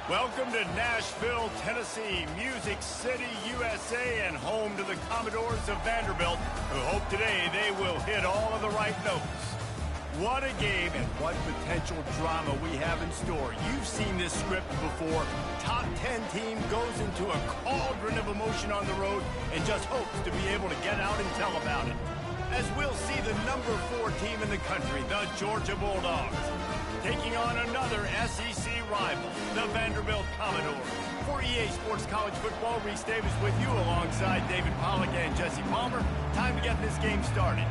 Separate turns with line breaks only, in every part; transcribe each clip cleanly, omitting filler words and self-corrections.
Welcome to Nashville, Tennessee, Music City, USA, and home to the Commodores of Vanderbilt, who hope today they will hit all of the right notes. What a game and what potential drama we have in store. You've seen this script before. Top 10 team goes into a cauldron of emotion on the road and just hopes to be able to get out and tell about it. As we'll see the number 4 team in the country, the Georgia Bulldogs, taking on another SEC rival, the Vanderbilt Commodores. For EA Sports College Football, Reese Davis with you alongside David Pollack and Jesse Palmer. Time to get this game started.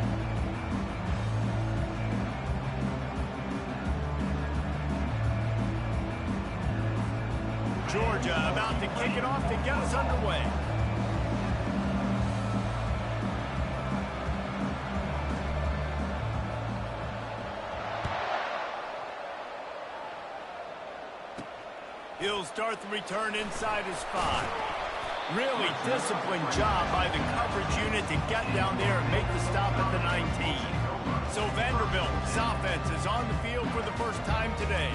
Georgia about to kick it off to get us underway. He'll start the return inside his 5. Really disciplined job by the coverage unit to get down there and make the stop at the 19. So Vanderbilt's offense is on the field for the first time today.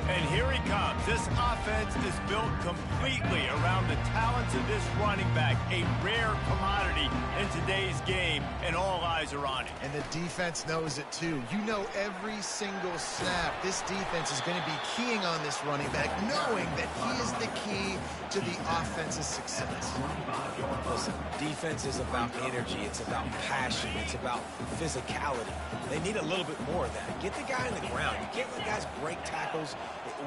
And here he comes. This offense is built completely around the talents of this running back, a rare commodity in today's game, and all eyes are on it.
And the defense knows it too. You know every single snap, this defense is going to be keying on this running back, knowing that he is the key to the offense's success.
Listen, defense is about energy. It's about passion. It's about physicality. They need a little bit more of that. Get the guy in the ground. You can't let guys break tackles.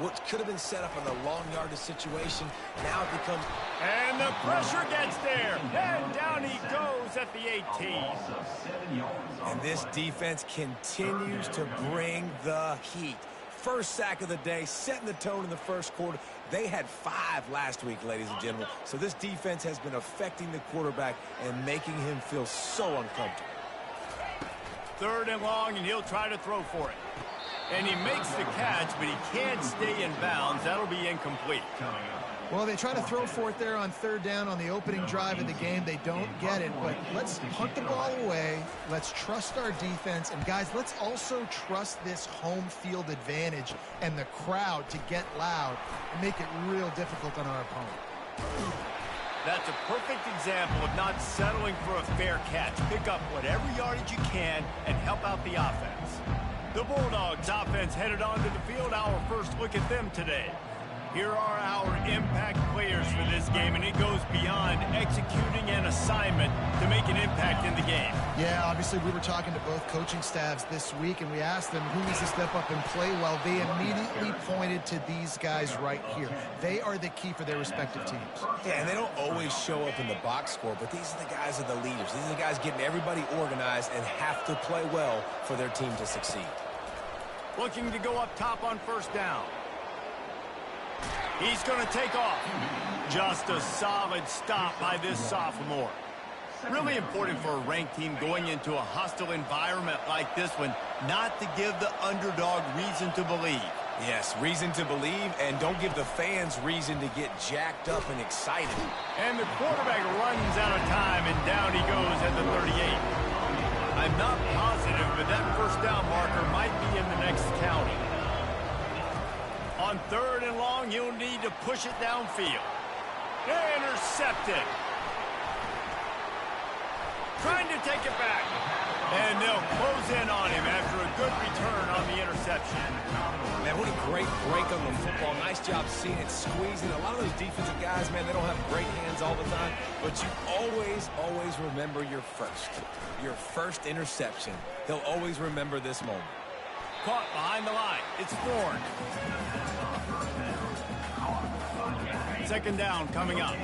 What could have been set up in a long yardage situation, now it becomes...
And the pressure gets there. And down he goes at the 18.
And this defense continues to bring the heat. First sack of the day, setting the tone in the first quarter. They had 5 last week, ladies and gentlemen. So this defense has been affecting the quarterback and making him feel so uncomfortable.
3rd and long, and he'll try to throw for it. And he makes the catch, but he can't stay in bounds. That'll be incomplete.
Well, they try to throw for it there on 3rd down on the opening drive of the game. They don't get it, but let's punt the ball away. Let's trust our defense. And, guys, let's also trust this home field advantage and the crowd to get loud and make it real difficult on our opponent.
That's a perfect example of not settling for a fair catch. Pick up whatever yardage you can and help out the offense. The Bulldogs offense headed onto the field. Our first look at them today. Here are our impact players for this game, and it goes beyond executing an assignment to make an impact in the game.
Yeah, obviously we were talking to both coaching staffs this week, and we asked them who needs to step up and play well. They immediately pointed to these guys right here. They are the key for their respective teams.
Yeah, and they don't always show up in the box score, but these are the guys that are the leaders. These are the guys getting everybody organized and have to play well for their team to succeed.
Looking to go up top on 1st down. He's going to take off. Just a solid stop by this sophomore. Really important for a ranked team going into a hostile environment like this one, not to give the underdog reason to believe.
Yes, reason to believe, and don't give the fans reason to get jacked up and excited.
And the quarterback runs out of time, and down he goes at the 38. I'm not positive, but that 1st down marker might be in the next county. On 3rd and long, he'll need to push it downfield. Intercepted. Trying to take it back. And they'll close in on him after a good return on the interception.
Man, what a great break on the football. Nice job seeing it, squeezing. A lot of those defensive guys, man, they don't have great hands all the time. But you always remember your first interception. He'll always remember this moment.
Caught behind the line. It's Ford. 2nd down coming up.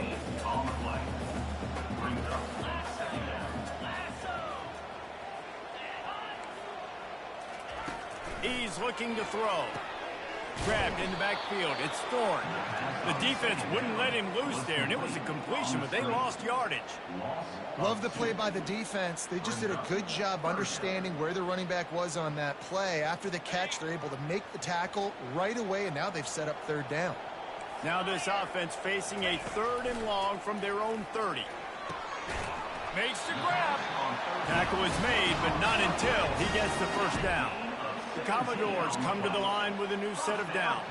He's looking to throw. Grabbed in the backfield. It's Thorne. The defense wouldn't let him loose there, and it was a completion, but they lost yardage.
Love the play by the defense. They just did a good job understanding where the running back was on that play. After the catch, they're able to make the tackle right away, and now they've set up 3rd down.
Now this offense facing a 3rd and long from their own 30. Makes the grab. Tackle is made, but not until he gets the 1st down. The Commodores come to the line with a new set of downs.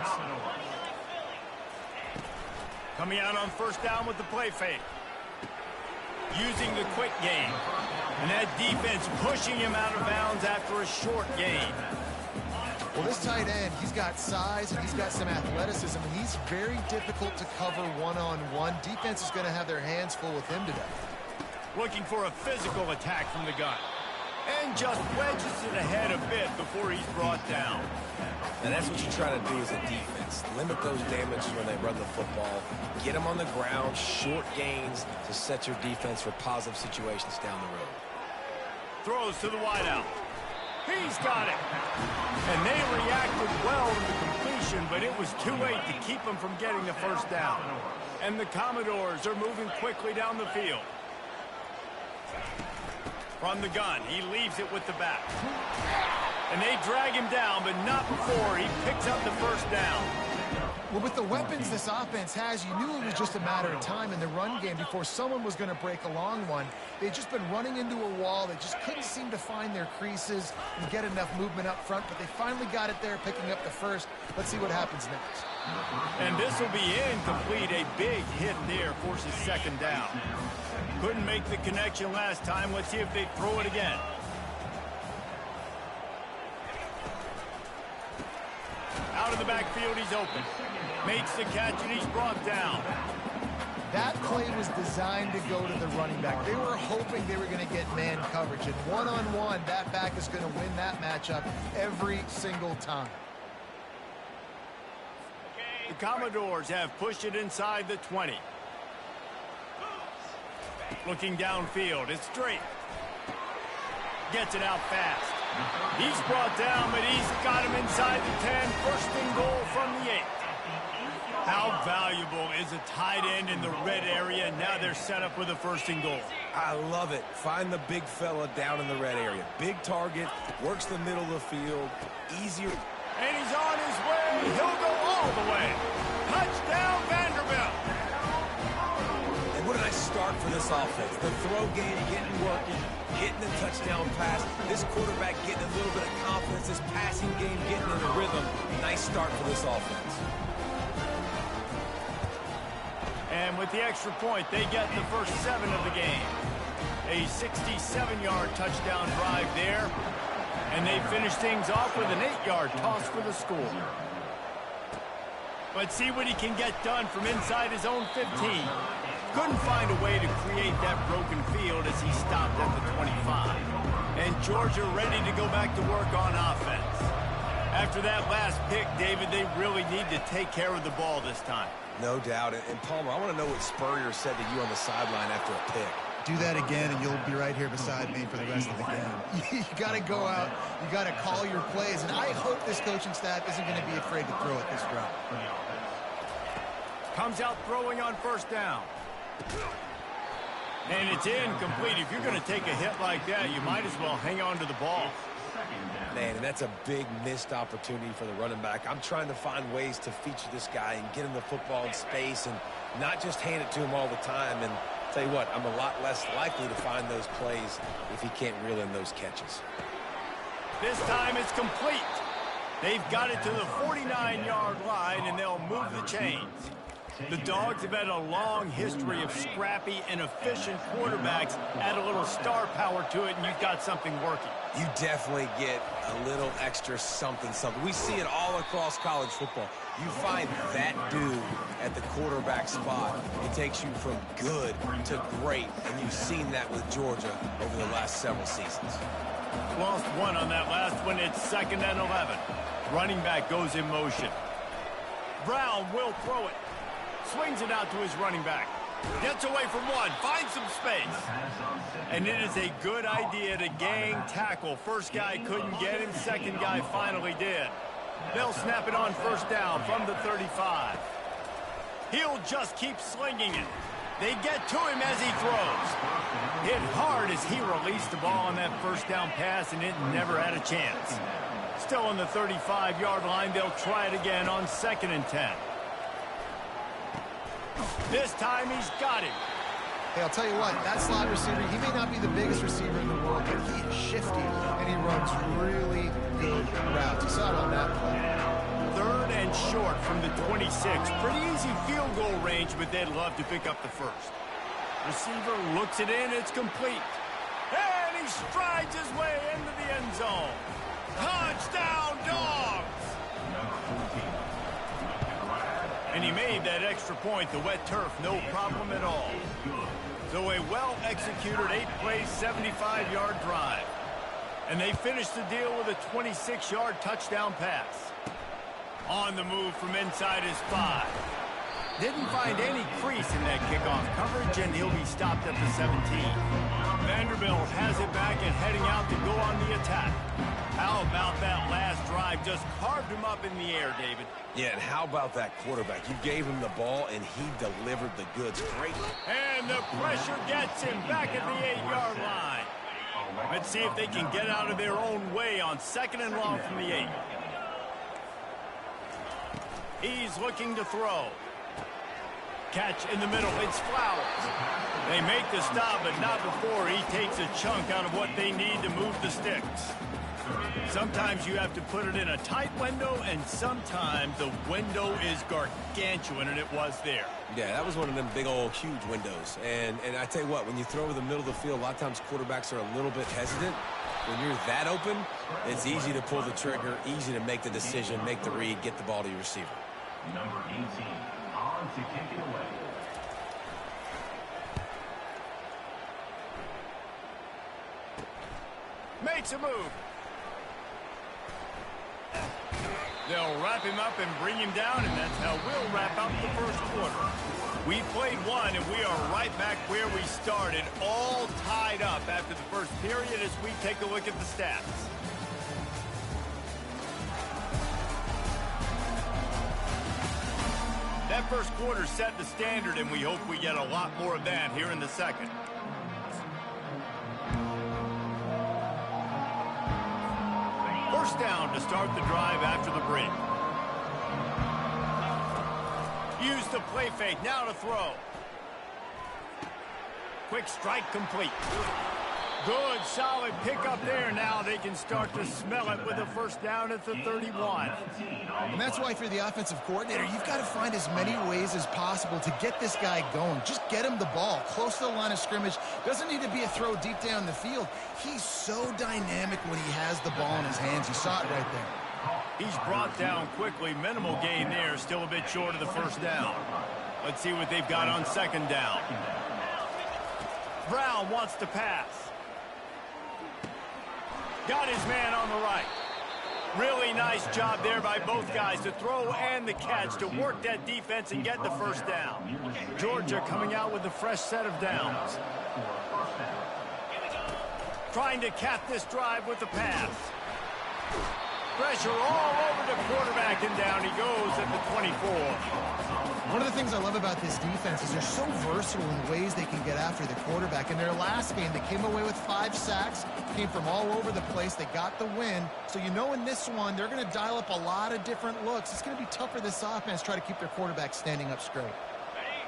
Coming out on first down with the play fake. Using the quick game. And that defense pushing him out of bounds after a short gain.
Well, this tight end, he's got size and he's got some athleticism, and he's very difficult to cover one-on-one. Defense is going to have their hands full with him today.
Looking for a physical attack from the gun. And just wedges it ahead a bit before he's brought down.
And that's what you try to do as a defense. Limit those damages when they run the football. Get them on the ground, short gains to set your defense for positive situations down the road.
Throws to the wideout. He's got it. And they reacted well to the completion, but it was too late to keep them from getting the first down. And the Commodores are moving quickly down the field. From the gun, he leaves it with the back. And they drag him down, but not before he picks up the first down.
Well, with the weapons this offense has, you knew it was just a matter of time in the run game before someone was going to break a long one. They'd just been running into a wall. They just couldn't seem to find their creases and get enough movement up front, but they finally got it there, picking up the first. Let's see what happens next.
And this will be incomplete. A big hit there forces second down. Couldn't make the connection last time. Let's see if they throw it again. Out of the backfield, he's open. Makes the catch, and he's brought down.
That play was designed to go to the running back. They were hoping they were going to get man coverage. And one-on-one, that back is going to win that matchup every single time.
The Commodores have pushed it inside the 20. Looking downfield, it's straight. Gets it out fast. He's brought down, but he's got him inside the 10. First and goal from the 8. How valuable is a tight end in the red area? Now they're set up with a first and goal.
I love it. Find the big fella down in the red area. Big target, works the middle of the field, easier.
And he's on his way. He'll go all the way. Touchdown, Vanderbilt.
And what a nice start for this offense. The throw game getting working, getting the touchdown pass. This quarterback getting a little bit of confidence. This passing game getting in the rhythm. Nice start for this offense.
And with the extra point, they get the first 7 of the game. A 67-yard touchdown drive there. And they finish things off with an 8-yard toss for the score. But see what he can get done from inside his own 15. Couldn't find a way to create that broken field as he stopped at the 25. And Georgia ready to go back to work on offense. After that last pick, David, they really need to take care of the ball this time.
No doubt. And Palmer, I want to know what Spurrier said to you on the sideline after a pick.
Do that again, and you'll be right here beside me for the rest of the game. You got to go out. You got to call your plays, and I hope this coaching staff isn't going to be afraid to throw it this drive.
Comes out throwing on first down. And it's incomplete. If you're going to take a hit like that, you might as well hang on to the ball.
Man, and that's a big missed opportunity for the running back. I'm trying to find ways to feature this guy and get him the football in space and not just hand it to him all the time. And tell you what, I'm a lot less likely to find those plays if he can't reel in those catches.
This time it's complete. They've got it to the 49-yard line, and they'll move the chains. The Dogs have had a long history of scrappy and efficient quarterbacks. Add a little star power to it, and you've got something working.
You definitely get a little extra something. We see it all across college football. You find that dude at the quarterback spot. It takes you from good to great, and you've seen that with Georgia over the last several seasons.
Lost one on that last one. It's 2nd and 11. Running back goes in motion. Brown will throw it. Swings it out to his running back. Gets away from one. Finds some space. And it is a good idea to gang tackle. First guy couldn't get him. Second guy finally did. They'll snap it on first down from the 35. He'll just keep slinging it. They get to him as he throws. Hit hard as he released the ball on that first down pass, and it never had a chance. Still on the 35-yard line, they'll try it again on 2nd and 10. This time he's got him.
Hey, I'll tell you what, that slot receiver, he may not be the biggest receiver in the world, but he is shifty, and he runs really good routes. You saw it on that play.
3rd and short from the 26. Pretty easy field goal range, but they'd love to pick up the first. Receiver looks it in. It's complete. And he strides his way into the end zone. Touchdown, Dogs! And he made that extra point. The wet turf, no problem at all. So a well-executed 8-play, 75-yard drive. And they finished the deal with a 26-yard touchdown pass. On the move from inside his 5. Didn't find any crease in that kickoff coverage, and he'll be stopped at the 17. Vanderbilt has it back and heading out to go on the attack. How about that last drive? Just carved him up in the air, David.
Yeah, and how about that quarterback? You gave him the ball, and he delivered the goods great.
And the pressure gets him back at the 8-yard line. Let's see if they can get out of their own way on 2nd and long from the 8. He's looking to throw. Catch in the middle. It's Flowers. They make the stop, but not before he takes a chunk out of what they need to move the sticks. Sometimes you have to put it in a tight window, and sometimes the window is gargantuan, and it was there.
Yeah, that was one of them big old huge windows. And I tell you what, when you throw over the middle of the field, a lot of times quarterbacks are a little bit hesitant. When you're that open, it's easy to pull the trigger, easy to make the decision, make the read, get the ball to your receiver.
Number 18, on to kick it away.
Makes a move. They'll wrap him up and bring him down, and that's how we'll wrap up the first quarter. We played one, and we are right back where we started, all tied up after the first period as we take a look at the stats. That first quarter set the standard, and we hope we get a lot more of that here in the second. First down to start the drive after the break. Use the play fake, now to throw. Quick strike complete. Good, solid pickup there. Now they can start to smell it with a first down at the 31.
And that's why, if you're the offensive coordinator, you've got to find as many ways as possible to get this guy going. Just get him the ball close to the line of scrimmage. Doesn't need to be a throw deep down the field. He's so dynamic when he has the ball in his hands. You saw it right there.
He's brought down quickly. Minimal gain there. Still a bit short of the first down. Let's see what they've got on second down. Brown wants to pass. Got his man on the right. Really nice job there by both guys to throw and the catch to work that defense and get the first down. Georgia coming out with a fresh set of downs. Trying to cap this drive with the pass. Pressure all over the quarterback, and down he goes at the 24.
One of the things I love about this defense is they're so versatile in the ways they can get after the quarterback. In their last game, they came away with 5 sacks, came from all over the place. They got the win. So you know in this one, they're going to dial up a lot of different looks. It's going to be tough for this offense to try to keep their quarterback standing up straight.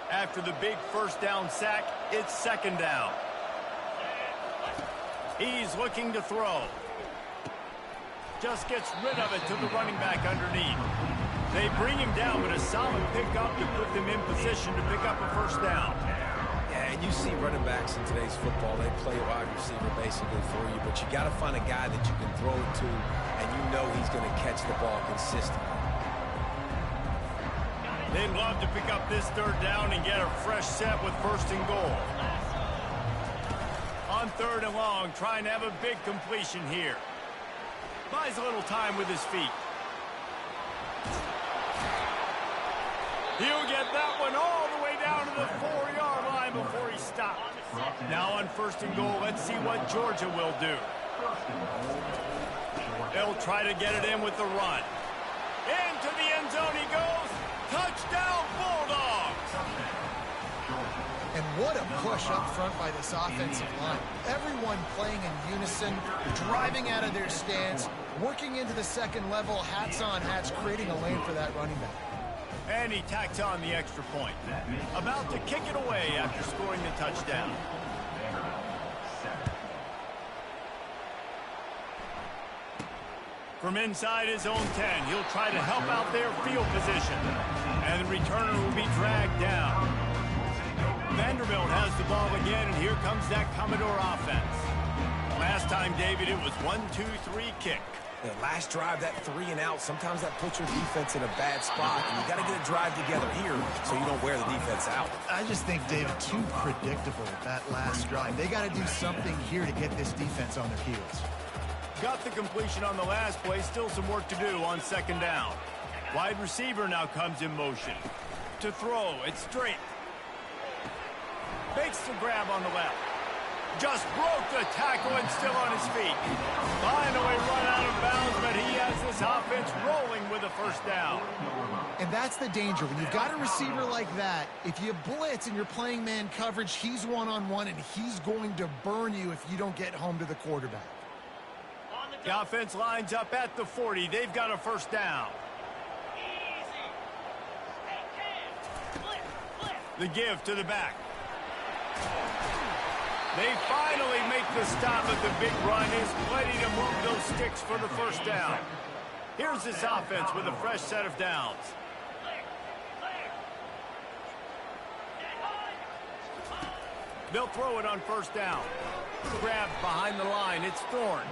After the big first down sack, it's second down. He's looking to throw. Just gets rid of it to the running back underneath. They bring him down, but a solid pickup to put them in position to pick up a first down.
Yeah, and you see running backs in today's football, they play wide receiver basically for you, but you got to find a guy that you can throw it to, and you know he's going to catch the ball consistently.
They'd love to pick up this third down and get a fresh set with first and goal. On third and long, trying to have a big completion here. Buys a little time with his feet. He'll get that one all the way down to the 4-yard line before he stops. Now on first and goal, let's see what Georgia will do. They'll try to get it in with the run. Into the end zone he goes. Touchdown, Bulldogs!
And what a push up front by this offensive line. Everyone playing in unison, driving out of their stance, working into the second level, hats on hats, creating a lane for that running back.
And he tacks on the extra point. About to kick it away after scoring the touchdown. From inside his own 10, he'll try to help out their field position. And the returner will be dragged down. Vanderbilt has the ball again, and here comes that Commodore offense. Last time, David, it was 1-2-3 kick.
The last drive, that 3 and out, sometimes that puts your defense in a bad spot, and you got to get a drive together here so you don't wear the defense out.
I just think, David, too predictable, that last drive. They got to do something here to get this defense on their heels.
Got the completion on the last play. Still some work to do on second down. Wide receiver now comes in motion. To throw, it's straight. Makes the grab on the left. Just broke the tackle and still on his feet. Finally run out of bounds, but he has this offense rolling with a first down.
And that's the danger. When you've got a receiver like that, if you blitz and you're playing man coverage, he's one-on-one, and he's going to burn you if you don't get home to the quarterback.
The offense lines up at the 40. They've got a first down. The give to the back. They finally make the stop at the big run. Is plenty to move those sticks for the first down. Here's this offense with a fresh set of downs. They'll throw it on first down. Grab behind the line. It's Thorne.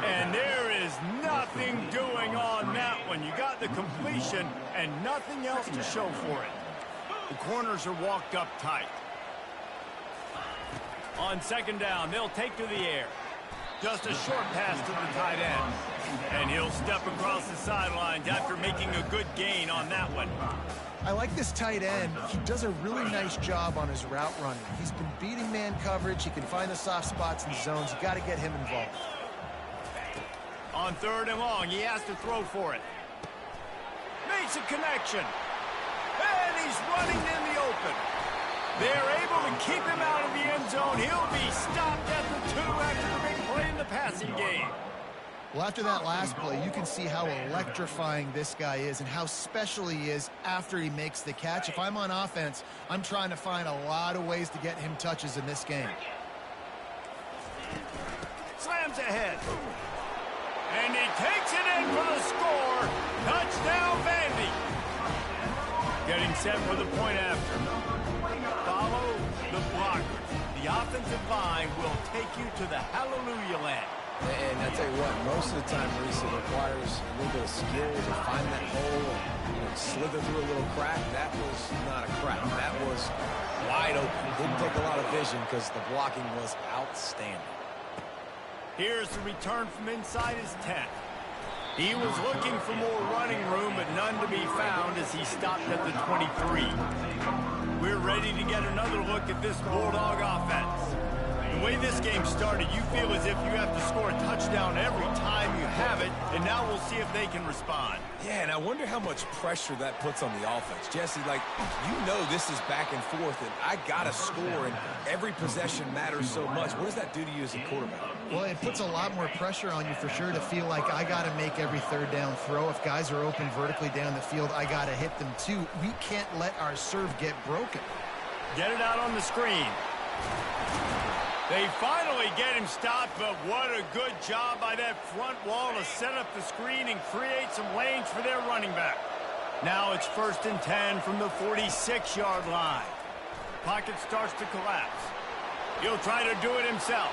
And there is nothing doing on that one. You got the completion and nothing else to show for it. The corners are walked up tight. On second down, they'll take to the air. Just a short pass to the tight end. And he'll step across the sidelines after making a good gain on that one.
I like this tight end. He does a really nice job on his route running. He's been beating man coverage. He can find the soft spots and zones. You got to get him involved.
On third and long, he has to throw for it. Makes a connection. And he's running in the open. They're able to keep him out of the end zone. He'll be stopped at the 2 after the big play in the passing game.
Well, after that last play, you can see how electrifying this guy is and how special he is after he makes the catch. If I'm on offense, I'm trying to find a lot of ways to get him touches in this game.
Slams ahead. And he takes it in for the score. Touchdown, Vandy. Getting set for the point after. Follow the blockers. The offensive line will take you to the hallelujah land.
And I tell you what, most of the time, Reese, it requires a little bit of skill to find that hole and slither through a little crack. That was not a crack. That was wide open. Didn't take a lot of vision because the blocking was outstanding.
Here's the return from inside his 10. He was looking for more running room, but none to be found as he stopped at the 23. We're ready to get another look at this Bulldog offense. The way this game started, you feel as if you have to score a touchdown every time you have it, and now we'll see if they can respond.
Yeah, and I wonder how much pressure that puts on the offense. Jesse, like, you know this is back and forth, and I got to score, and every possession matters so much. What does that do to you as a quarterback?
Well, it puts a lot more pressure on you for sure to feel like I got to make every third down throw. If guys are open vertically down the field, I got to hit them too. We can't let our serve get broken.
Get it out on the screen. They finally get him stopped, but what a good job by that front wall to set up the screen and create some lanes for their running back. Now it's 1st and 10 from the 46-yard line. Pocket starts to collapse. He'll try to do it himself.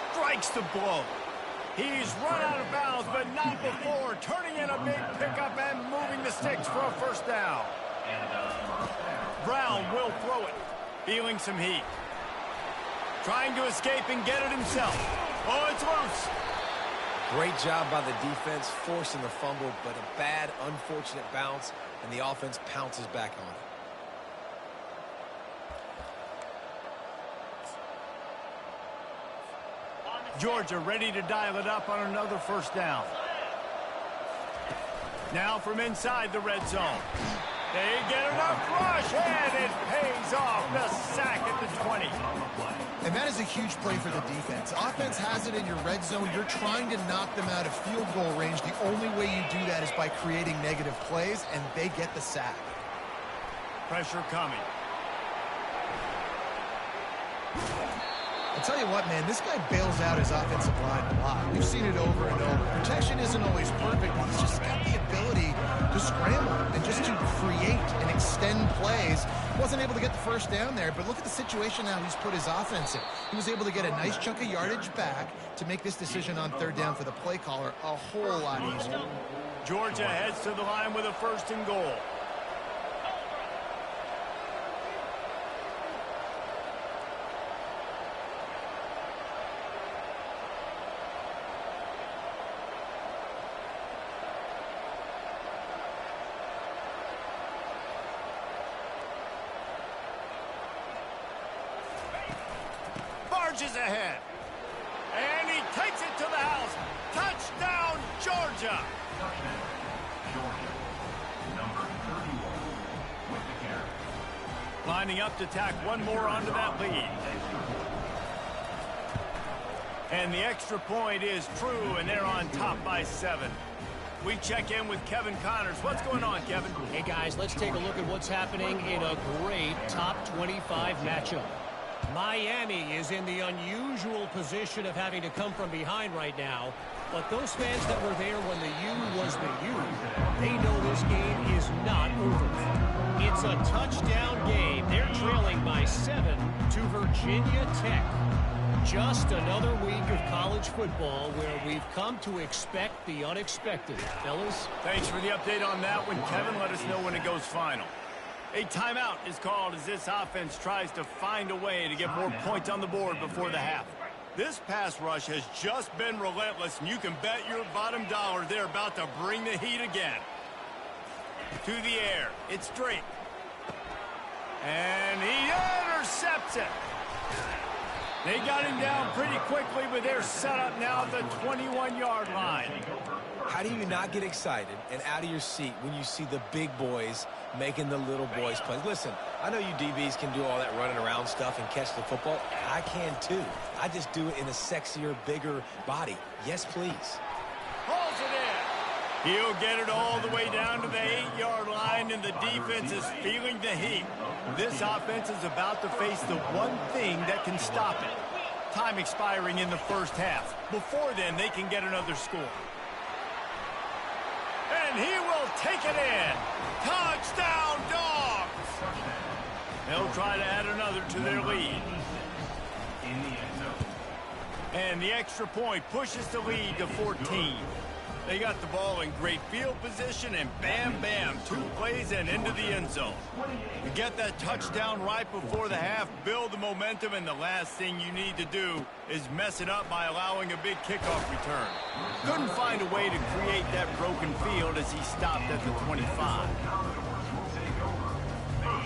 Strikes the blow. He's run out of bounds, but not before turning in a big pickup and moving the sticks for a first down. Brown will throw it, feeling some heat. Trying to escape and get it himself. Oh, it's loose.
Great job by the defense, forcing the fumble, but a bad, unfortunate bounce, and the offense pounces back on it.
Georgia ready to dial it up on another first down. Now from inside the red zone. They get enough rush, and it pays off. The sack at the 20.
And that is a huge play for the defense. Offense has it in your red zone. You're trying to knock them out of field goal range. The only way you do that is by creating negative plays, and they get the sack.
Pressure coming.
I tell you what, man, this guy bails out his offensive line a lot. We've seen it over and over. Protection isn't always perfect, but he's just got the ability to scramble and just to create and extend plays. Wasn't able to get the first down there, but look at the situation now he's put his offense in. He was able to get a nice chunk of yardage back to make this decision on third down for the play caller a whole lot easier.
Georgia heads to the line with a 1st and goal. Barges ahead. And he takes it to the house. Touchdown, Georgia.
Number 31 with the carry.
Lining up to tack one more onto that lead. And the extra point is true, and they're on top by 7. We check in with Kevin Connors. What's going on, Kevin?
Hey, guys, let's take a look at what's happening in a great top 25 matchup. Miami is in the unusual position of having to come from behind right now. But those fans that were there when the U was the U, they know this game is not over. It's a touchdown game. They're trailing by 7 to Virginia Tech. Just another week of college football where we've come to expect the unexpected. Fellas?
Thanks for the update on that one, Kevin. Let us know when it goes final. A timeout is called as this offense tries to find a way to get more points on the board before the half. This pass rush has just been relentless, and you can bet your bottom dollar they're about to bring the heat again. To the air. It's Drake. And he intercepts it. They got him down pretty quickly, but they're set up now at the 21-yard line.
How do you not get excited and out of your seat when you see the big boys making the little boys plays? Listen, I know you DBs can do all that running around stuff and catch the football. I can too. I just do it in a sexier, bigger body. Yes, please.
Pulls it in. He'll get it all the way down to the 8-yard line, and the defense is feeling the heat. This offense is about to face the one thing that can stop it. Time expiring in the first half. Before then, they can get another score. And he will take it in. Touchdown, Dogs! They'll try to add another to their lead.
In the end zone.
And the extra point pushes the lead to 14. They got the ball in great field position, and bam, bam, 2 plays and into the end zone. You get that touchdown right before the half, build the momentum, and the last thing you need to do is mess it up by allowing a big kickoff return. Couldn't find a way to create that broken field as he stopped at the 25.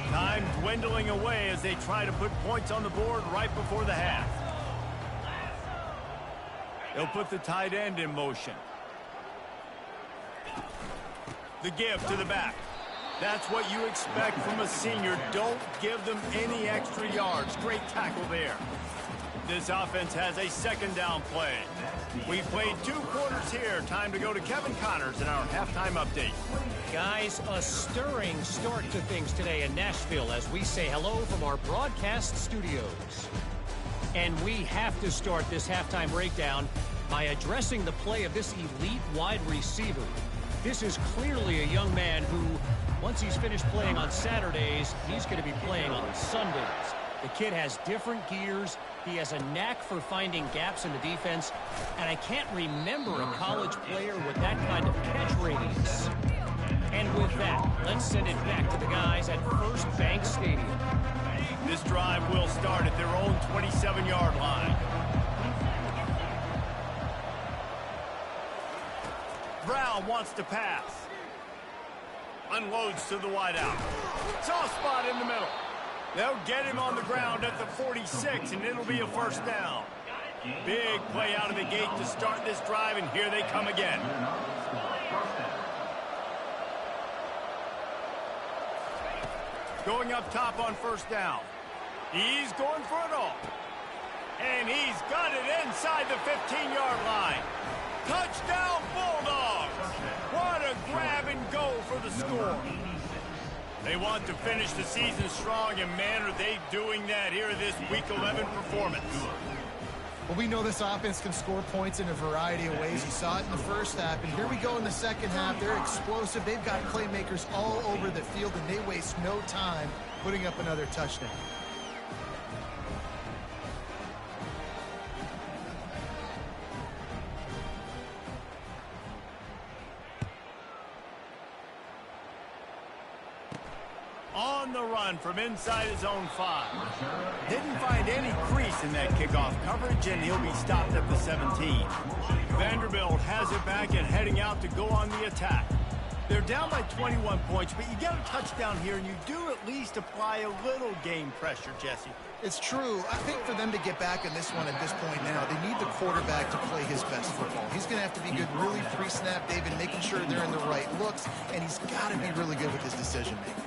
Time dwindling away as they try to put points on the board right before the half. They'll put the tight end in motion. The give to the back. That's what you expect from a senior. Don't give them any extra yards. Great tackle there. This offense has a second down play. We played 2 quarters here. Time to go to Kevin Connors in our halftime update.
Guys, a stirring start to things today in Nashville as we say hello from our broadcast studios. And we have to start this halftime breakdown by addressing the play of this elite wide receiver. This is clearly a young man who, once he's finished playing on Saturdays, he's going to be playing on Sundays. The kid has different gears. He has a knack for finding gaps in the defense. And I can't remember a college player with that kind of catch radius. And with that, let's send it back to the guys at First Bank Stadium.
This drive will start at their own 27-yard line. Brown wants to pass. Unloads to the wideout. Soft spot in the middle. They'll get him on the ground at the 46, and it'll be a first down. Big play out of the gate to start this drive, and here they come again. Going up top on first down. He's going for it all. And he's got it inside the 15-yard line. Touchdown, Bulldogs! What a grab and go for the score. They want to finish the season strong, and man, are they doing that here in this Week 11 performance.
Well, we know this offense can score points in a variety of ways. You saw it in the first half, and here we go in the second half. They're explosive. They've got playmakers all over the field, and they waste no time putting up another touchdown.
On the run from inside his own 5. Didn't find any crease in that kickoff coverage, and he'll be stopped at the 17. Vanderbilt has it back and heading out to go on the attack. They're down by 21 points, but you get a touchdown here, and you do at least apply a little game pressure, Jesse.
It's true. I think for them to get back in this one at this point now, they need the quarterback to play his best football. He's going to have to be good really pre-snap, David, making sure they're in the right looks, and he's got to be really good with his decision-making.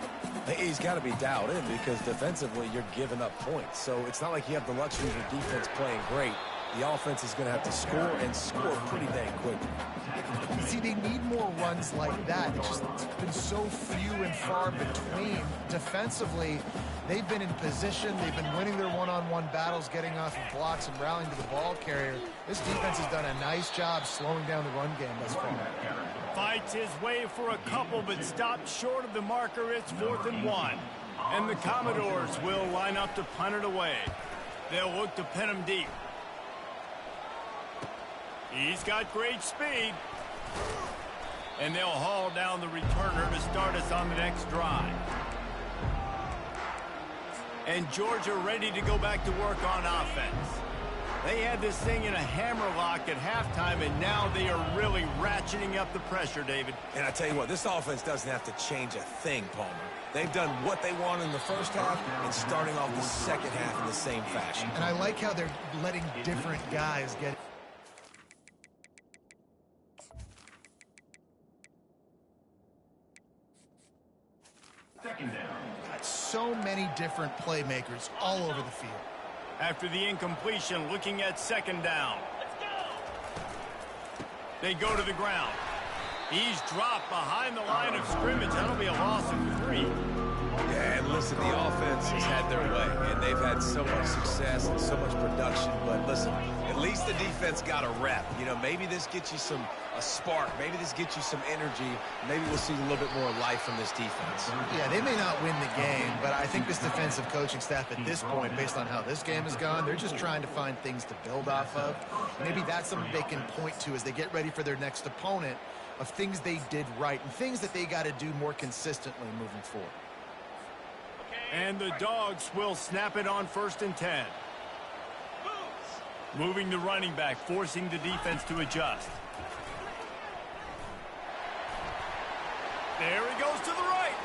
He's got to be dialed in because defensively you're giving up points. So it's not like you have the luxury of your defense playing great. The offense is going to have to score and score pretty dang quickly.
See, they need more runs like that. It's just been so few and far between. Defensively, they've been in position. They've been winning their one-on-one battles, getting off of blocks and rallying to the ball carrier. This defense has done a nice job slowing down the run game thus far.
Fights his way for a couple, but stopped short of the marker. It's 4th and 1. And the Commodores will line up to punt it away. They'll look to pin him deep. He's got great speed. And they'll haul down the returner to start us on the next drive. And Georgia ready to go back to work on offense. They had this thing in a hammerlock at halftime, and now they are really ratcheting up the pressure, David.
And I tell you what, this offense doesn't have to change a thing, Palmer. They've done what they want in the first half and starting off the second half in the same fashion.
And I like how they're letting different guys get...
Second down.
Got so many different playmakers all over the field.
After the incompletion, looking at second down. They go to the ground. He's dropped behind the line of scrimmage. That'll be a loss of 3.
Yeah, and listen, the offense has had their way, and they've had so much success and so much production. But listen, at least the defense got a rep. You know, maybe this gets you a spark. Maybe this gets you some energy. Maybe we'll see a little bit more life from this defense.
Yeah, they may not win the game, but I think this defensive coaching staff at this point, based on how this game has gone, they're just trying to find things to build off of. Maybe that's something they can point to as they get ready for their next opponent, of things they did right and things that they got to do more consistently moving forward.
And the Dogs will snap it on 1st and 10. Moving the running back, forcing the defense to adjust. There he goes to the right.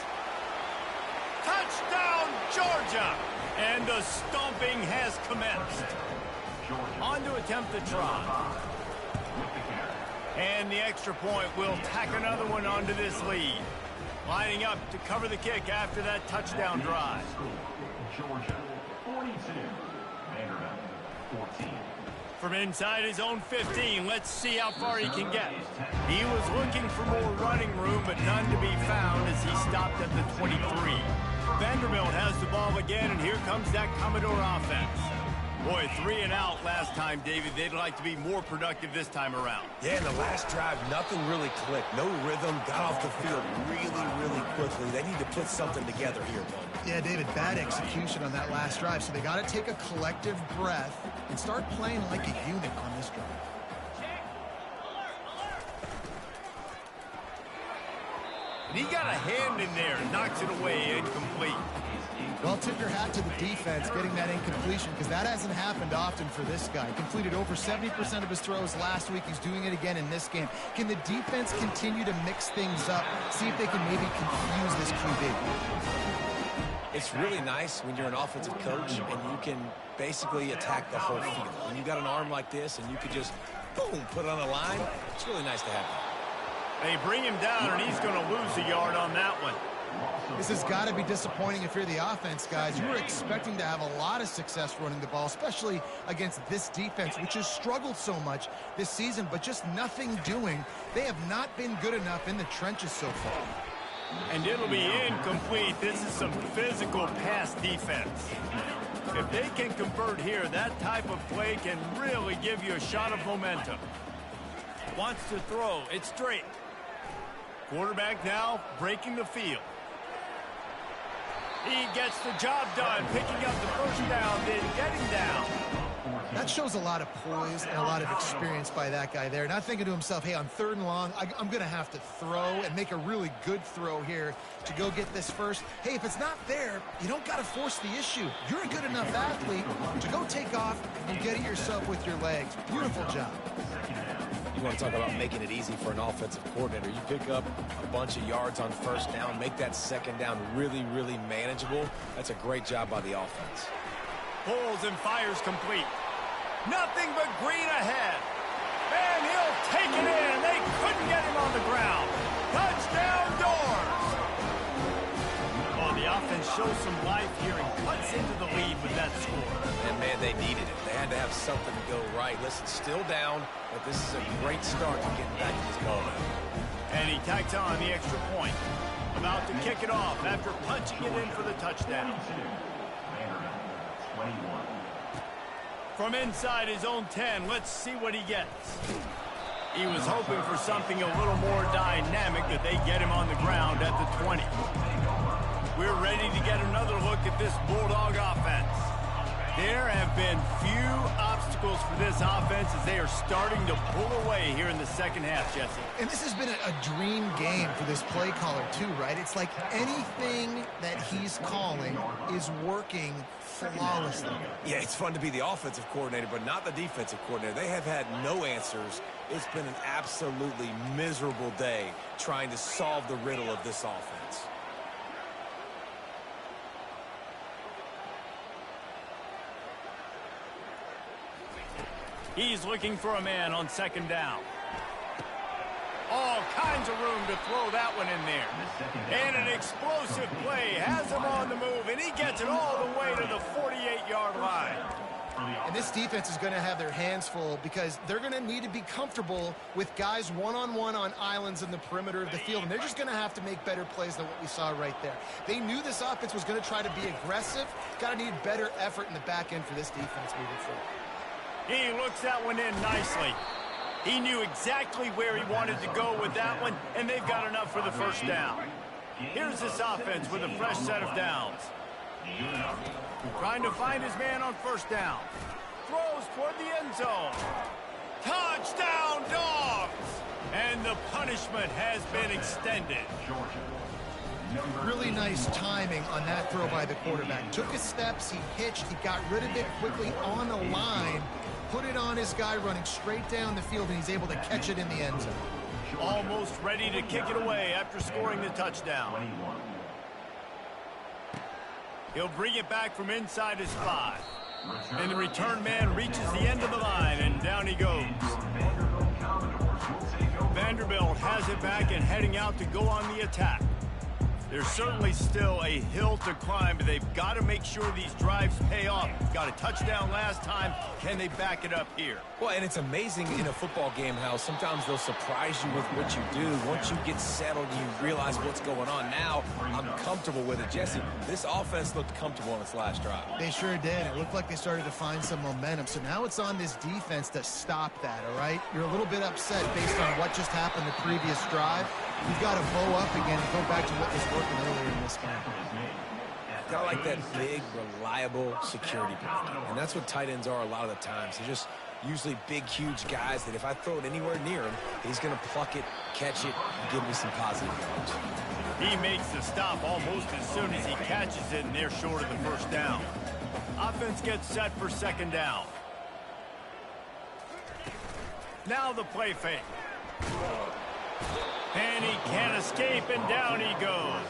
Touchdown, Georgia! And the stomping has commenced. On to attempt the try. And the extra point will tack another one onto this lead. Lining up to cover the kick after that touchdown drive.
Georgia 42, Vanderbilt 14.
From inside his own 15, let's see how far he can get. He was looking for more running room, but none to be found as he stopped at the 23. Vanderbilt has the ball again, and here comes that Commodore offense. Boy, 3 and out last time, David. They'd like to be more productive this time around.
Yeah, in the last drive, nothing really clicked. No rhythm, got off the field really quickly. They need to put something together here, Bud.
Yeah, David, bad execution on that last drive, so they got to take a collective breath and start playing like a unit on this drive.
And he got a hand in there, knocks it away, incomplete.
Well, tip your hat to the defense getting that incompletion, because that hasn't happened often for this guy. He completed over 70% of his throws last week. He's doing it again in this game. Can the defense continue to mix things up, see if they can maybe confuse this QB?
It's really nice when you're an offensive coach and you can basically attack the whole field. When you got an arm like this and you could just, boom, put it on the line, it's really nice to have that.
They bring him down, and he's going to lose a yard on that one.
This has got to be disappointing if you're the offense, guys. You were expecting to have a lot of success running the ball, especially against this defense, which has struggled so much this season, but just nothing doing. They have not been good enough in the trenches so far.
And it'll be incomplete. This is some physical pass defense. If they can convert here, that type of play can really give you a shot of momentum. Wants to throw. It's straight. Quarterback now breaking the field. He gets the job done, picking up the first down, then getting down.
That shows a lot of poise and a lot of experience by that guy there. Not thinking to himself, hey, on 3rd and long, I'm going to have to throw and make a really good throw here to go get this first. Hey, if it's not there, you don't got to force the issue. You're a good enough athlete to go take off and get it yourself with your legs. Beautiful job.
You want to talk about making it easy for an offensive coordinator. You pick up a bunch of yards on 1st down, make that 2nd down really, really manageable. That's a great job by the offense.
Pulls and fires complete. Nothing but green ahead. And he'll take it in. They couldn't get him on the ground. Touchdown Doors. Oh, the offense shows some life here and cuts into the lead with that score.
And, man, they needed it. They had to have something to go right. Listen, still down, but this is a great start to getting back to this ball now.
And he tacks on the extra point. About to kick it off after punching it in for the touchdown. From inside his own 10, let's see what he gets. He was hoping for something a little more dynamic, that they get him on the ground at the 20. We're ready to get another look at this Bulldog offense. There have been few obstacles for this offense as they are starting to pull away here in the 2nd half, Jesse.
And this has been a dream game for this play caller too, right? It's like anything that he's calling is working flawlessly.
Yeah, it's fun to be the offensive coordinator, but not the defensive coordinator. They have had no answers. It's been an absolutely miserable day trying to solve the riddle of this offense.
He's looking for a man on 2nd down. All kinds of room to throw that one in there. And an explosive play has him on the move, and he gets it all the way to the 48-yard line.
And this defense is going to have their hands full because they're going to need to be comfortable with guys one-on-one on islands in the perimeter of the field, and they're just going to have to make better plays than what we saw right there. They knew this offense was going to try to be aggressive. Got to need better effort in the back end for this defense moving forward.
He looks that one in nicely. He knew exactly where he wanted to go with that one, and they've got enough for the first down. Here's this offense with a fresh set of downs. Trying to find his man on 1st down. Throws toward the end zone. Touchdown, Dogs! And the punishment has been extended.
Really nice timing on that throw by the quarterback. Took his steps, he hitched, he got rid of it quickly on the line, put it on his guy running straight down the field, and he's able to catch it in the end zone.
Almost ready to kick it away after scoring the touchdown. He'll bring it back from inside his 5. And the return man reaches the end of the line, and down he goes. Vanderbilt has it back and heading out to go on the attack. There's certainly still a hill to climb, but they've got to make sure these drives pay off. Got a touchdown last time. Can they back it up here?
Well, and it's amazing in a football game how sometimes they'll surprise you with what you do. Once you get settled, you realize what's going on. Now, I'm comfortable with it. Jesse, this offense looked comfortable on its last drive.
They sure did. It looked like they started to find some momentum. So now it's on this defense to stop that, all right? You're a little bit upset based on what just happened the previous drive. You've got to bow up again and go back to what was working earlier in this game.
Kind of like that big, reliable security blanket. And that's what tight ends are a lot of the times. They're just usually big, huge guys that if I throw it anywhere near him, he's going to pluck it, catch it, and give me some positive yards.
He makes the stop almost as soon as he catches it, and they're short of the first down. Offense gets set for 2nd down. Now the play fake. And he can't escape, and down he goes.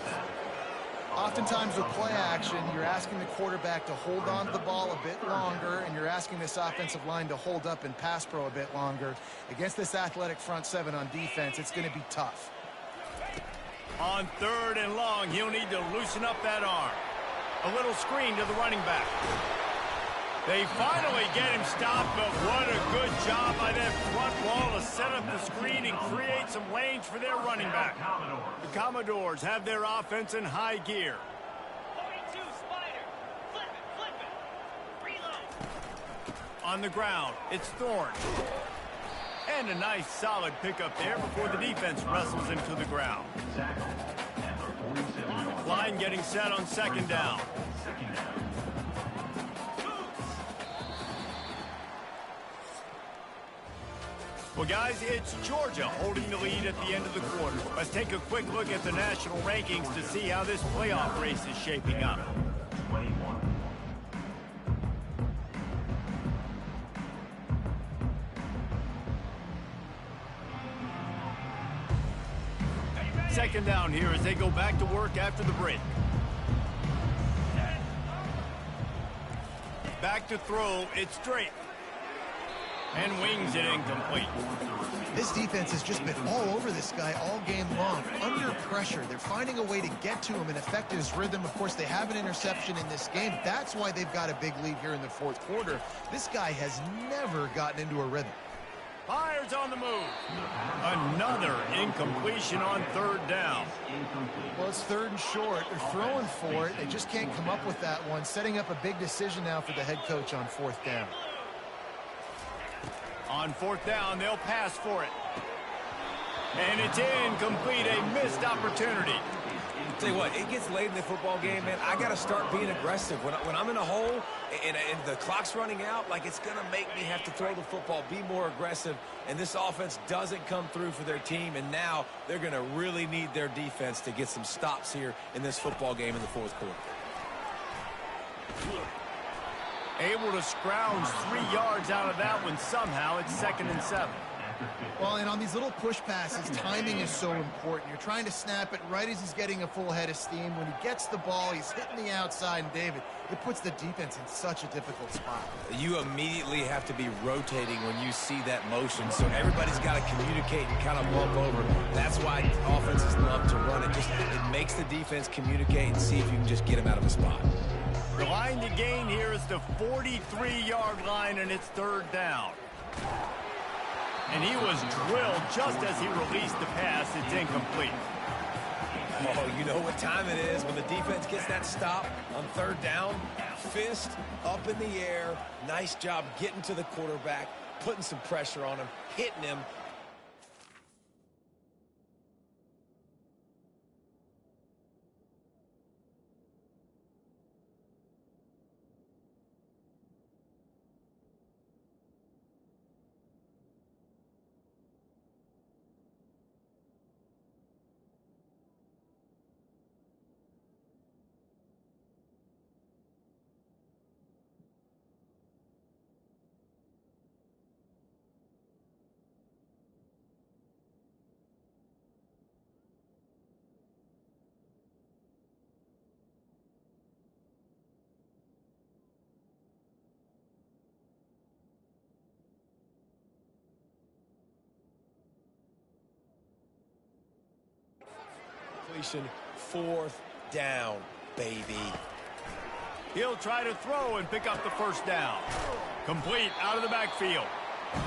Oftentimes with play action, you're asking the quarterback to hold on to the ball a bit longer, and you're asking this offensive line to hold up and pass pro a bit longer. Against this athletic front 7 on defense, it's going to be tough.
On 3rd and long, he'll need to loosen up that arm. A little screen to the running back. They finally get him stopped, but what a good job by that front wall to set up the screen and create some lanes for their running back. The Commodores have their offense in high gear.
42 Spider. Flip it. Reload.
On the ground, it's Thorne. And a nice solid pickup there before the defense wrestles him to the ground. Line getting set on second down. Well, guys, it's Georgia holding the lead at the end of the quarter. Let's take a quick look at the national rankings to see how this playoff race is shaping up. Second down here as they go back to work after the break. Back to throw, it's Drake. And wings it incomplete.
This defense has just been all over this guy all game long. Under pressure, they're finding a way to get to him and affect his rhythm. Of course, they have an interception in this game. That's why they've got a big lead here in the fourth quarter. This guy has never gotten into a rhythm.
Fires on the move. Another incompletion on third down.
Well, it's third and short. They're throwing for it. They just can't come up with that one. Setting up a big decision now for the head coach on fourth down.
On fourth down, they'll pass for it. And it's incomplete, a missed opportunity.
Tell you what, it gets late in the football game, man. I got to start being aggressive. When I'm in a hole and the clock's running out, like, it's going to make me have to throw the football, be more aggressive. And this offense doesn't come through for their team, and now they're going to really need their defense to get some stops here in this football game in the fourth quarter.
Able to scrounge 3 yards out of that one somehow. It's 2nd and 7.
Well, and on these little push passes, timing is so important. You're trying to snap it right as he's getting a full head of steam. When he gets the ball, he's hitting the outside, and David, it puts the defense in such a difficult spot.
You immediately have to be rotating when you see that motion, so everybody's got to communicate and kind of bump over. That's why offenses love to run it. It makes the defense communicate and see if you can just get him out of a spot.
The line to gain here is the 43-yard line, and it's third down. And he was drilled just as he released the pass. It's incomplete.
Oh, you know what time it is when the defense gets that stop on third down. Fist up in the air. Nice job getting to the quarterback, putting some pressure on him, hitting him. Fourth down, baby.
He'll try to throw and pick up the first down. Complete out of the backfield.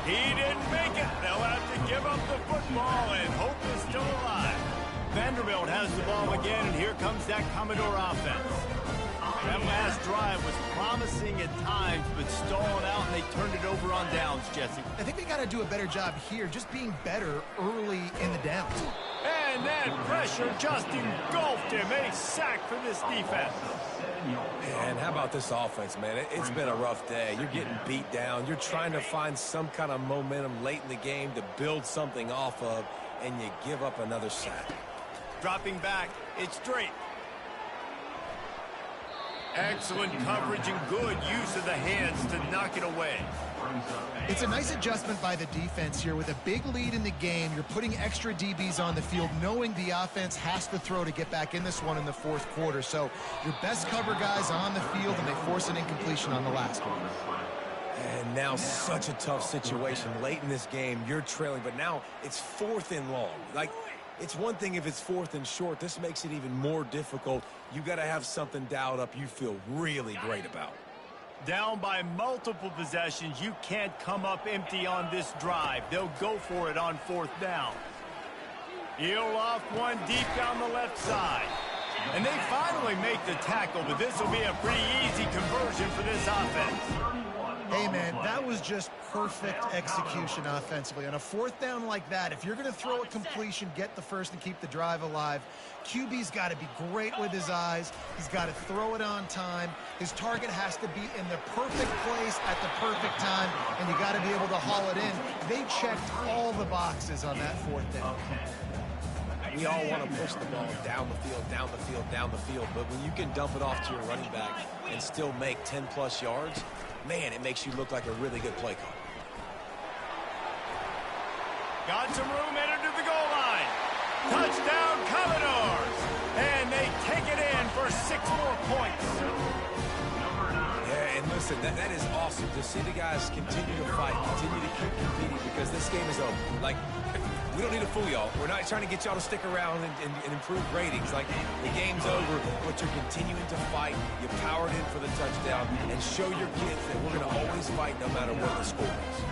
He didn't make it. They'll have to give up the football, and hope is still alive. Vanderbilt has the ball again, and here comes that Commodore offense. That last drive was promising at times, but stalled out, and they turned it over on downs, Jesse.
I think they got to do a better job here, just being better early in the downs.
And that pressure just engulfed him. A sack for this defense.
And how about this offense, man? It's been a rough day. You're getting beat down. You're trying to find some kind of momentum late in the game to build something off of, and you give up another sack.
Dropping back, it's Drake. Excellent coverage and good use of the hands to knock it away.
It's a nice adjustment by the defense here. With a big lead in the game, you're putting extra DBs on the field, knowing the offense has to throw to get back in this one in the fourth quarter. So your best cover guys on the field, and they force an incompletion on the last one.
And now such a tough situation. Late in this game, you're trailing, but now it's 4th and long. Like, it's one thing if it's 4th and short. This makes it even more difficult. You got to have something dialed up you feel really great about.
Down by multiple possessions, you can't come up empty on this drive. They'll go for it on 4th down. He'll off one deep down the left side. And they finally make the tackle, but this will be a pretty easy conversion for this offense.
Hey, man, that was just perfect execution offensively. On a 4th down like that, if you're going to throw a completion, get the first and keep the drive alive, QB's got to be great with his eyes. He's got to throw it on time. His target has to be in the perfect place at the perfect time, and you got to be able to haul it in. They checked all the boxes on that 4th down.
We all want to push the ball down the field, down the field, down the field, but when you can dump it off to your running back and still make 10-plus yards, man, it makes you look like a really good play call.
Got some room headed to the goal line. Touchdown, Commodores! And they take it in for 6 more points.
Yeah, and listen, that is awesome to see the guys continue to fight, continue to keep competing, because this game is over. Like, we don't need to fool y'all. We're not trying to get y'all to stick around and improve ratings. Like, the game's over, but you're continuing to fight. You powered in for the touchdown, and show your kids that we're going to always fight no matter what the score is.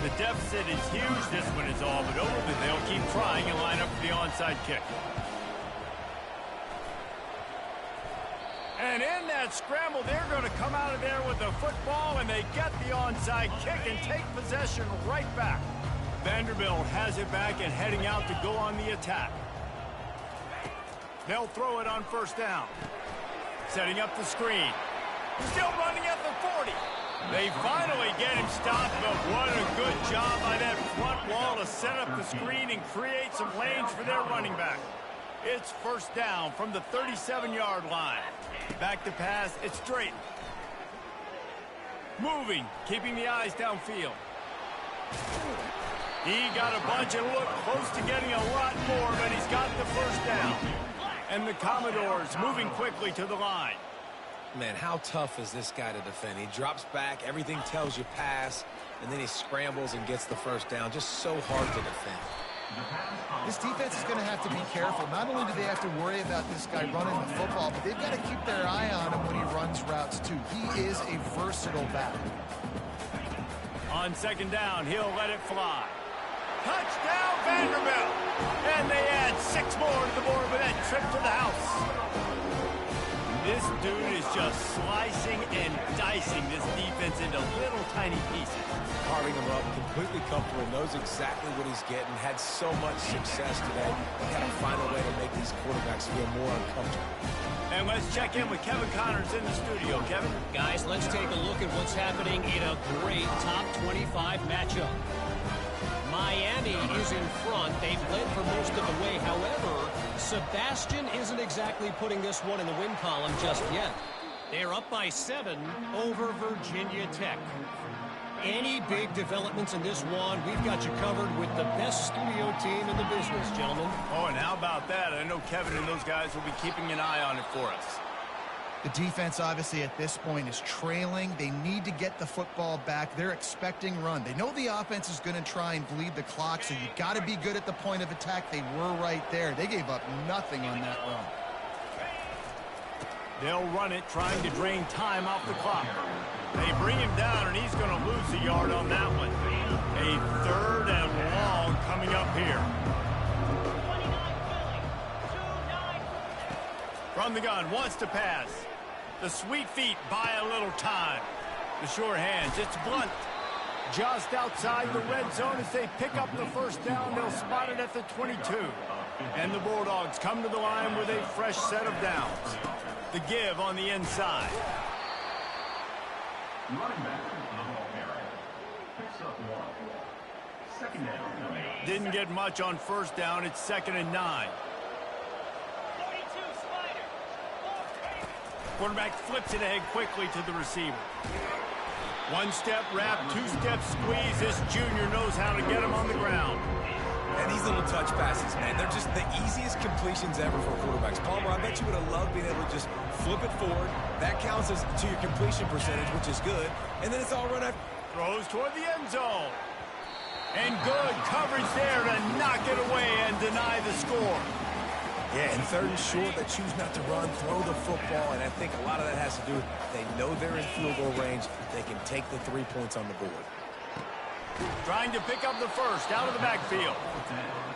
The deficit is huge. This one is all but over, but they'll keep trying and line up for the onside kick. And in that scramble, they're going to come out of there with the football, and they get the onside kick and take possession right back. Vanderbilt has it back and heading out to go on the attack. They'll throw it on 1st down. Setting up the screen. Still running at the 40. They finally get him stopped, but what a good job by that front wall to set up the screen and create some lanes for their running back. It's 1st down from the 37-yard line. Back to pass, it's straight. Moving, keeping the eyes downfield. He got a bunch and looked close to getting a lot more, but he's got the 1st down. And the Commodores moving quickly to the line.
Man, how tough is this guy to defend? He drops back, everything tells you pass, and then he scrambles and gets the 1st down. Just so hard to defend.
This defense is going to have to be careful. Not only do they have to worry about this guy running the football, but they've got to keep their eye on him when he runs routes too. He is a versatile back.
On 2nd down, he'll let it fly. Touchdown, Vanderbilt! And they add 6 more to the board with that trip to the house. This dude is just slicing and dicing this defense into little tiny pieces.
Carving him up, completely comfortable, knows exactly what he's getting, had so much success today. Got to find a way to make these quarterbacks feel more uncomfortable.
And let's check in with Kevin Connors in the studio. Kevin?
Guys, let's take a look at what's happening in a great top 25 matchup. Miami is in front. They've led for most of the way. However, Sebastian isn't exactly putting this one in the win column just yet. They're up by 7 over Virginia Tech. Any big developments in this one, we've got you covered with the best studio team in the business, gentlemen.
Oh, and how about that? I know Kevin and those guys will be keeping an eye on it for us.
The defense, obviously, at this point is trailing. They need to get the football back. They're expecting run. They know the offense is going to try and bleed the clock, so you got to be good at the point of attack. They were right there. They gave up nothing on that run.
They'll run it, trying to drain time off the clock. They bring him down, and he's going to lose a yard on that one. A 3rd and long coming up here. From the gun, wants to pass. The sweet feet buy a little time. The sure hands, it's Blunt. Just outside the red zone as they pick up the 1st down. They'll spot it at the 22. And the Bulldogs come to the line with a fresh set of downs. The give on the inside.
Running back, the ball carrier, picks up 1. 2nd down.
Didn't get much on 1st down. It's 2nd and 9. Quarterback flips it ahead quickly to the receiver. 1-step wrap, 2-step squeeze. This junior knows how to get him on the ground.
And these little touch passes, man, they're just the easiest completions ever for quarterbacks. Palmer, I bet you would have loved being able to just flip it forward. That counts as to your completion percentage, which is good. And then it's all run after.
Throws toward the end zone. And good coverage there to knock it away and deny the score.
Yeah, and third and short, they choose not to run, throw the football, and I think a lot of that has to do with they know they're in field goal range. They can take the 3 points on the board.
Trying to pick up the first out of the backfield.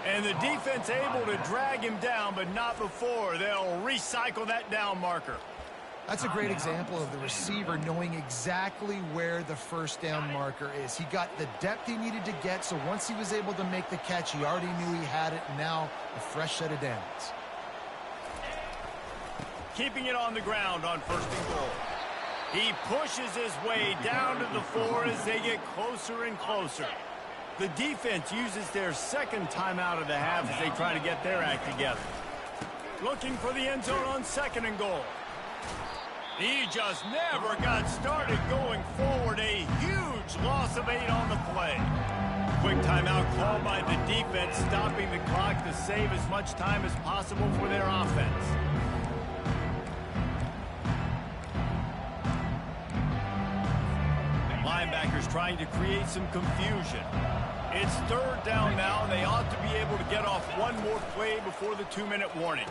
And the defense able to drag him down, but not before. They'll recycle that down marker.
That's a great example of the receiver knowing exactly where the first down marker is. He got the depth he needed to get, so once he was able to make the catch, he already knew he had it, and now a fresh set of downs.
Keeping it on the ground on first and goal. He pushes his way down to the 4 as they get closer and closer. The defense uses their second timeout of the half as they try to get their act together. Looking for the end zone on second and goal. He just never got started going forward. A huge loss of 8 on the play. Quick timeout called by the defense, stopping the clock to save as much time as possible for their offense. Linebackers trying to create some confusion. It's third down now, and they ought to be able to get off one more play before the 2-minute warning.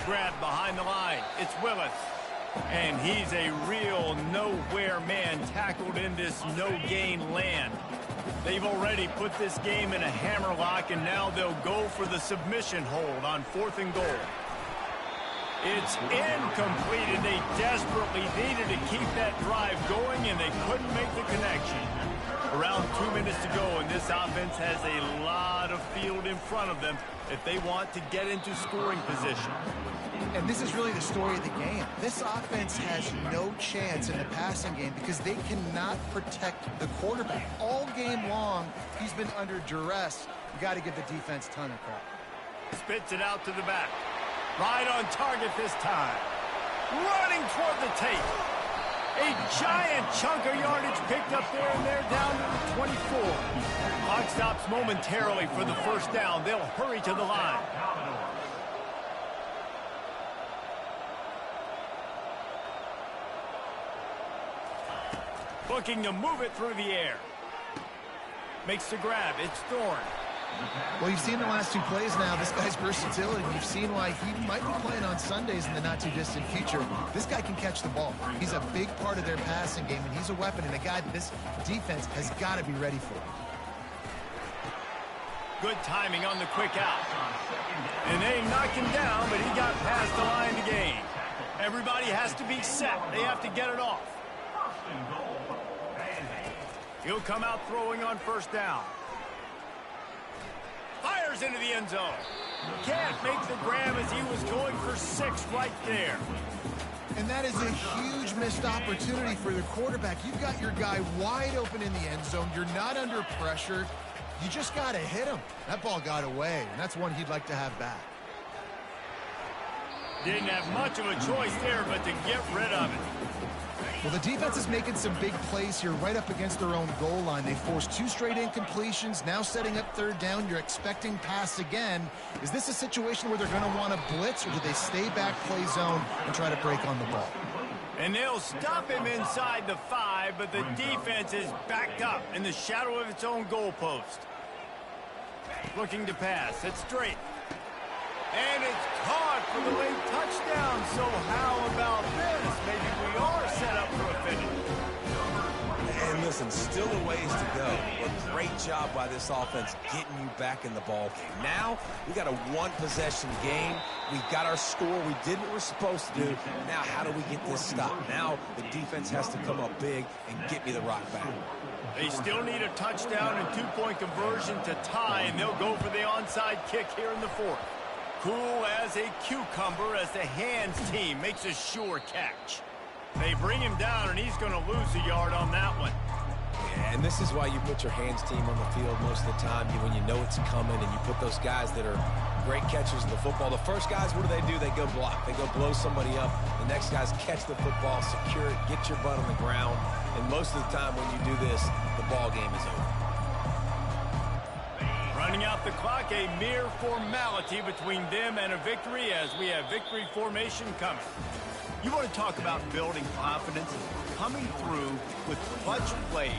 Grabbed behind the line. It's Willis. And he's a real nowhere man tackled in this no-gain land. They've already put this game in a hammerlock, and now they'll go for the submission hold on fourth and goal. It's incomplete, and they desperately needed to keep that drive going, and they couldn't make the connection. Around 2 minutes to go, and this offense has a lot of field in front of them if they want to get into scoring position.
And this is really the story of the game. This offense has no chance in the passing game because they cannot protect the quarterback. All game long, he's been under duress. You got to give the defense a ton of credit.
Spits it out to the back. Right on target this time. Running toward the tape. A giant chunk of yardage picked up there, and they're down to the 24. Clock stops momentarily for the first down. They'll hurry to the line. Looking to move it through the air. Makes the grab. It's Thorne.
Well, you've seen the last 2 plays now. This guy's versatility. You've seen why he might be playing on Sundays in the not-too-distant future. This guy can catch the ball. He's a big part of their passing game, and he's a weapon, and a guy that this defense has got to be ready for.
Good timing on the quick out. And they knock him down, but he got past the line to gain. Everybody has to be set. They have to get it off. He'll come out throwing on first down. Fires into the end zone. Can't make the grab as he was going for 6 right there.
And that is a huge missed opportunity for the quarterback. You've got your guy wide open in the end zone. You're not under pressure. You just got to hit him. That ball got away, and that's one he'd like to have back.
Didn't have much of a choice there, but to get rid of it.
Well, the defense is making some big plays here right up against their own goal line. They forced 2 straight incompletions, now setting up third down. You're expecting pass again. Is this a situation where they're going to want to blitz, or do they stay back, play zone, and try to break on the ball?
And they'll stop him inside the 5, but the defense is backed up in the shadow of its own goalpost. Looking to pass. It's straight. And it's caught for the late touchdown. So how about this? Maybe we are set up for a finish.
And listen, still a ways to go. But great job by this offense getting you back in the ball game. Now, we got a 1-possession game. We got our score we did what we're supposed to do. Now, how do we get this stopped? Now, the defense has to come up big and get me the rock back.
They still need a touchdown and 2-point conversion to tie, and they'll go for the onside kick here in the 4th. Cool as a cucumber as the hands team makes a sure catch. They bring him down, and he's going to lose a yard on that one.
Yeah, and this is why you put your hands team on the field most of the time when you know it's coming, and you put those guys that are great catchers of the football. The first guys, what do? They go block. They go blow somebody up. The next guys catch the football, secure it, get your butt on the ground. And most of the time when you do this, the ball game is over.
Running out the clock, a mere formality between them and a victory as we have victory formation coming. You want to talk about building confidence? Coming through with clutch plays,